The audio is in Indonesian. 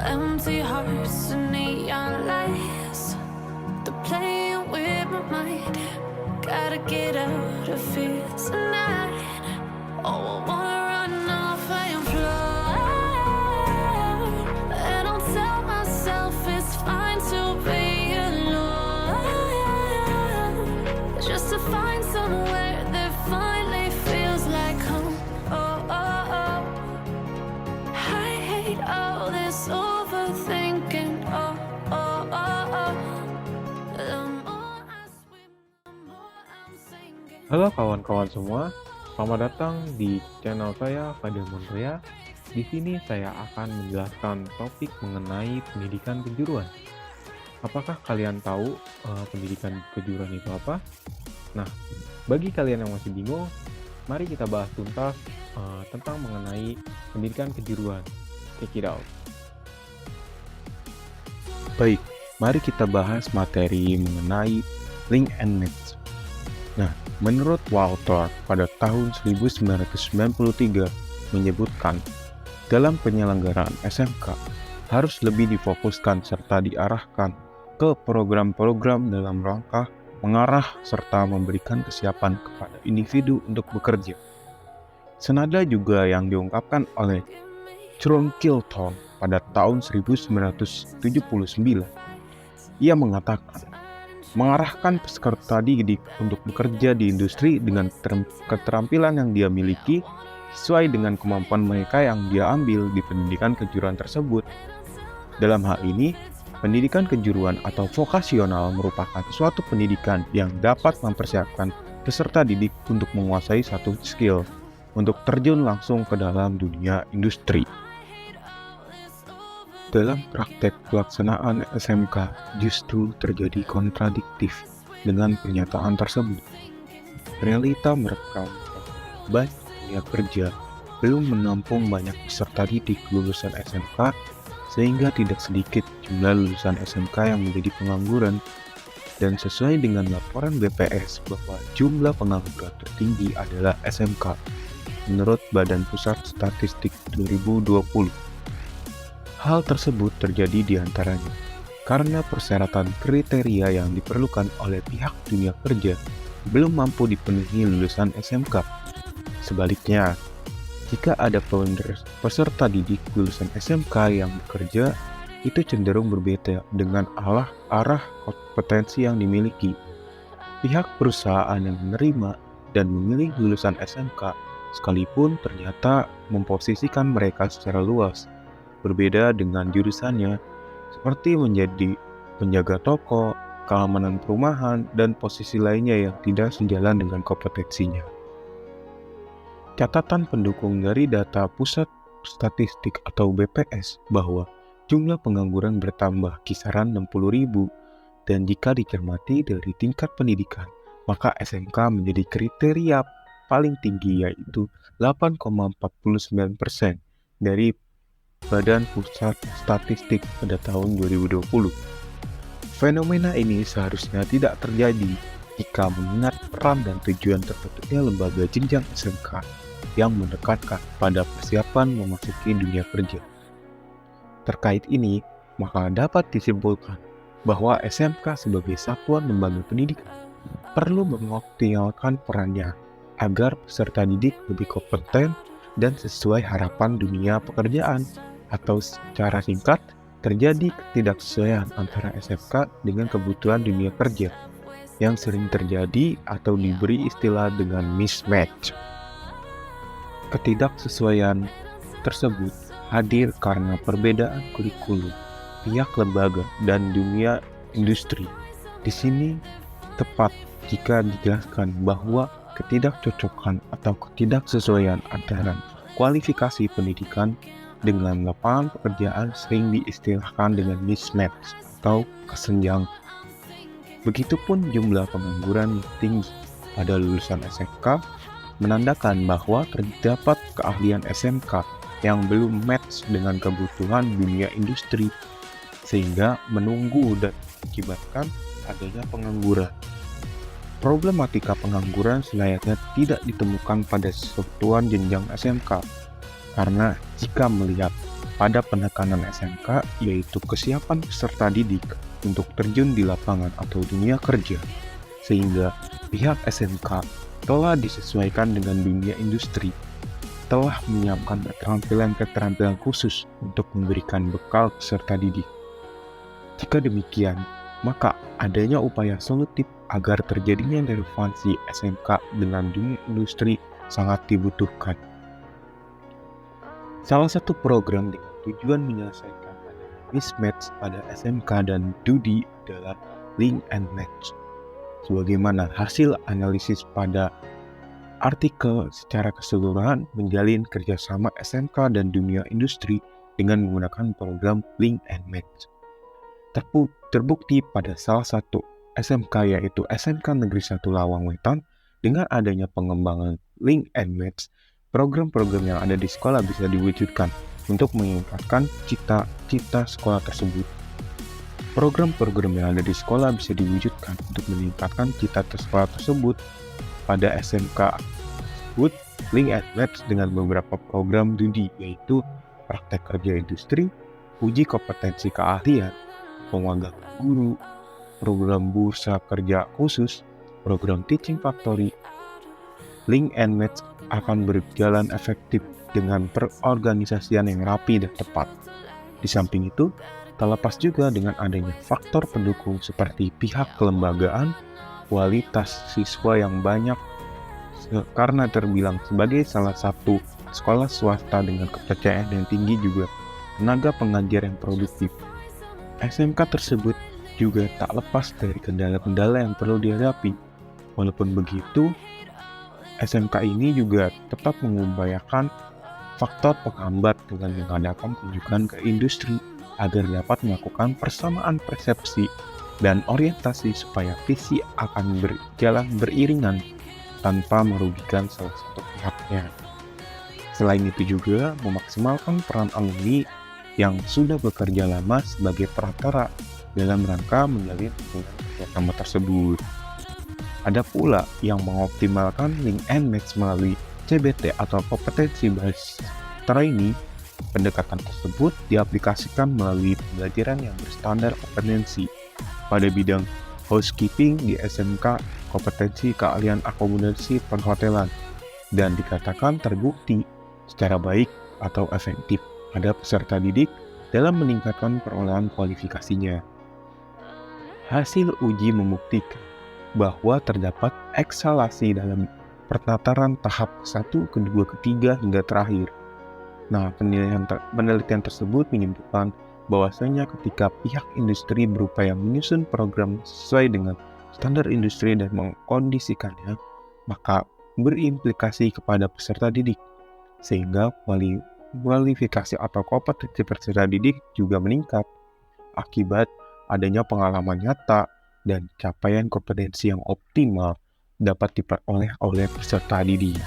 Empty hearts and neon lights, they're playing with my mind. Gotta get out of here tonight. Oh, I wanna run off and fly, and I'll tell myself it's fine to be alone, just to find somewhere that finally feels like home. Oh, oh, oh. I hate all this overthinking. Oh, oh, oh, oh. The more I swim, the more I'm sinking. Halo kawan-kawan semua, selamat datang di channel saya Fadil Monria. Di sini saya akan menjelaskan topik mengenai pendidikan kejuruan. Apakah kalian tahu pendidikan kejuruan itu apa? Nah, bagi kalian yang masih bingung, mari kita bahas tuntas tentang mengenai pendidikan kejuruan. Check it out. Baik, mari kita bahas materi mengenai link and match. Nah, menurut Walter pada tahun 1993 menyebutkan, dalam penyelenggaraan SMK harus lebih difokuskan serta diarahkan ke program-program dalam rangka mengarah serta memberikan kesiapan kepada individu untuk bekerja. Senada juga yang diungkapkan oleh John Kilton pada tahun 1979. Ia mengatakan, mengarahkan peserta didik untuk bekerja di industri dengan keterampilan yang dia miliki sesuai dengan kemampuan mereka yang dia ambil di pendidikan kejuruan tersebut. Dalam hal ini, pendidikan kejuruan atau vokasional merupakan suatu pendidikan yang dapat mempersiapkan peserta didik untuk menguasai satu skill untuk terjun langsung ke dalam dunia industri. Dalam praktek pelaksanaan SMK justru terjadi kontradiktif dengan pernyataan tersebut. Realita merekam banyak dunia kerja belum menampung banyak peserta didik lulusan SMK, sehingga tidak sedikit jumlah lulusan SMK yang menjadi pengangguran. Dan sesuai dengan laporan BPS bahwa jumlah pengangguran tertinggi adalah SMK menurut Badan Pusat Statistik 2020. Hal tersebut terjadi diantaranya karena persyaratan kriteria yang diperlukan oleh pihak dunia kerja belum mampu dipenuhi lulusan SMK. Sebaliknya, jika ada peserta didik lulusan SMK yang bekerja, itu cenderung berbeda dengan arah kompetensi yang dimiliki. Pihak perusahaan yang menerima dan memilih lulusan SMK sekalipun ternyata memposisikan mereka secara luas, berbeda dengan jurusannya, seperti menjadi penjaga toko, keamanan perumahan, dan posisi lainnya yang tidak sejalan dengan kompetensinya. Catatan pendukung dari data Pusat Statistik atau BPS bahwa jumlah pengangguran bertambah kisaran 60.000, dan jika dicermati dari tingkat pendidikan, maka SMK menjadi kriteria paling tinggi, yaitu 8,49% dari Badan Pusat Statistik pada tahun 2020. Fenomena ini seharusnya tidak terjadi jika mengingat peran dan tujuan terbentuknya lembaga jenjang SMK yang menekankan pada persiapan memasuki dunia kerja. Terkait ini, maka dapat disimpulkan bahwa SMK sebagai satuan lembaga pendidikan perlu mengoptimalkan perannya agar peserta didik lebih kompeten dan sesuai harapan dunia pekerjaan, atau secara singkat, terjadi ketidaksesuaian antara SMK dengan kebutuhan dunia kerja yang sering terjadi atau diberi istilah dengan mismatch. Ketidaksesuaian tersebut hadir karena perbedaan kurikulum pihak lembaga dan dunia industri. Di sini tepat jika dijelaskan bahwa ketidakcocokan atau ketidaksesuaian antara kualifikasi pendidikan dengan lapangan pekerjaan sering diistilahkan dengan mismatch atau kesenjangan. Begitupun jumlah pengangguran yang tinggi pada lulusan SMK menandakan bahwa terdapat keahlian SMK yang belum match dengan kebutuhan dunia industri, sehingga menunggu dan mengakibatkan adanya pengangguran. Problematika pengangguran selayaknya tidak ditemukan pada satuan jenjang SMK, karena jika melihat pada penekanan SMK, yaitu kesiapan peserta didik untuk terjun di lapangan atau dunia kerja, sehingga pihak SMK telah disesuaikan dengan dunia industri, telah menyiapkan keterampilan-keterampilan khusus untuk memberikan bekal peserta didik. Jika demikian, maka adanya upaya solutif agar terjadinya relevansi SMK dengan dunia industri sangat dibutuhkan. Salah satu program dengan tujuan menyelesaikan mismatch pada SMK dan DUDI adalah Link and Match. Sebagaimana hasil analisis pada artikel secara keseluruhan menjalin kerjasama SMK dan dunia industri dengan menggunakan program Link and Match. Terbukti pada salah satu SMK yaitu SMK Negeri 1 Lawang Wetan, dengan adanya pengembangan Link and Match, program-program yang ada di sekolah bisa diwujudkan untuk meningkatkan cita-cita sekolah tersebut. Program-program yang ada di sekolah bisa diwujudkan untuk meningkatkan cita-cita sekolah tersebut. Pada SMK tersebut, Link and Match dengan beberapa program DUDI, yaitu praktek kerja industri, uji kompetensi keahlian, pengagang guru, program bursa kerja khusus, program teaching factory. Link and Match akan berjalan efektif dengan perorganisasian yang rapi dan tepat. Di samping itu, terlepas juga dengan adanya faktor pendukung seperti pihak kelembagaan, kualitas siswa yang banyak, karena terbilang sebagai salah satu sekolah swasta dengan kepercayaan yang tinggi, juga tenaga pengajar yang produktif. SMK tersebut juga tak lepas dari kendala-kendala yang perlu dihadapi. Walaupun begitu, SMK ini juga tetap mengupayakan faktor penghambat dengan mengadakan kunjungan ke industri agar dapat melakukan persamaan persepsi dan orientasi supaya visi akan berjalan beriringan tanpa merugikan salah satu pihaknya. Selain itu juga memaksimalkan peran alumni yang sudah bekerja lama sebagai perantara dalam rangka menjalin hubungan kerjasama tersebut. Ada pula yang mengoptimalkan Link and Match melalui CBT atau kompetensi based training. Pendekatan tersebut diaplikasikan melalui pembelajaran yang berstandar kompetensi pada bidang housekeeping di SMK, kompetensi keahlian akomodasi perhotelan, dan dikatakan terbukti secara baik atau efektif pada peserta didik dalam meningkatkan perolehan kualifikasinya. Hasil uji membuktikan bahwa terdapat eksalasi dalam penataran tahap 1, kedua, ketiga, hingga terakhir. Nah, penelitian tersebut menunjukkan bahwasanya ketika pihak industri berupaya menyusun program sesuai dengan standar industri dan mengkondisikannya, maka berimplikasi kepada peserta didik, sehingga kualifikasi atau kompetensi peserta didik juga meningkat akibat adanya pengalaman nyata dan capaian kompetensi yang optimal dapat diperoleh oleh peserta didik.